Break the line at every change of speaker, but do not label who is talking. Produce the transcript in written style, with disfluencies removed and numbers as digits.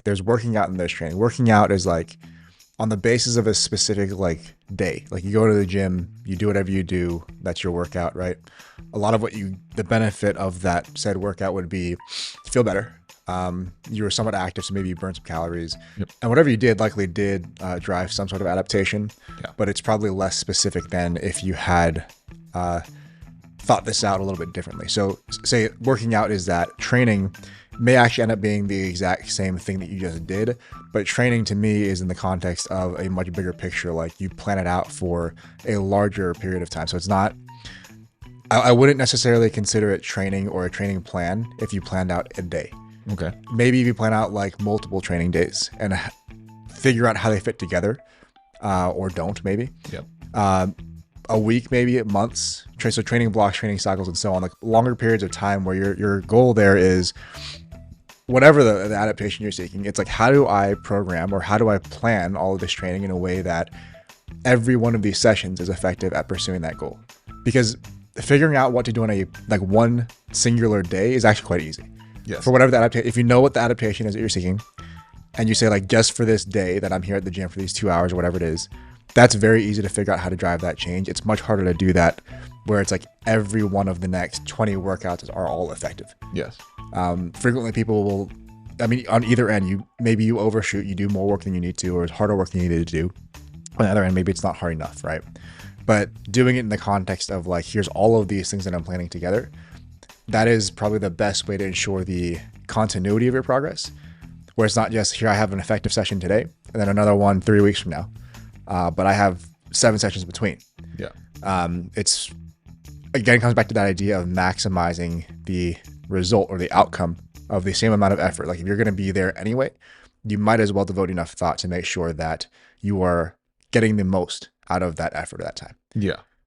there's working out and there's training. Working out is like on the basis of a specific like day. Like you go to the gym, you do whatever you do, that's your workout, right? A lot of the benefit of that said workout would be feel better. You were somewhat active, so maybe you burned some calories.
Yep.
And whatever you did likely did drive some sort of adaptation,
Yeah.
but it's probably less specific than if you had thought this out a little bit differently. So say working out is that, training may actually end up being the exact same thing that you just did, but training to me is in the context of a much bigger picture. Like you plan it out for a larger period of time. So it's not, I wouldn't necessarily consider it training or a training plan if you planned out a day.
Okay.
Maybe if you plan out like multiple training days and figure out how they fit together, or don't maybe.
Yep.
A week, maybe months. So training blocks, training cycles, and so on. Like longer periods of time where your goal there is whatever the adaptation you're seeking. It's like, how do I program or how do I plan all of this training in a way that every one of these sessions is effective at pursuing that goal? Because figuring out what to do on a like one singular day is actually quite easy.
Yes.
For whatever the adaptation, if you know what the adaptation is that you're seeking, and you say like, just for this day that I'm here at the gym for these 2 hours or whatever it is, that's very easy to figure out how to drive that change. It's much harder to do that where it's like every one of the next 20 workouts are all effective.
Yes.
Frequently people will, I mean, on either end, maybe you overshoot, you do more work than you need to, or it's harder work than you need to do. On the other end, maybe it's not hard enough, right? But doing it in the context of like, here's all of these things that I'm planning together, that is probably the best way to ensure the continuity of your progress, where it's not just, here I have an effective session today and then another one 3 weeks from now, but I have 7 sessions between.
Yeah.
It's again comes back to that idea of maximizing the result or the outcome of the same amount of effort. Like if you're going to be there anyway, you might as well devote enough thought to make sure that you are getting the most out of that effort at that time.
Yeah.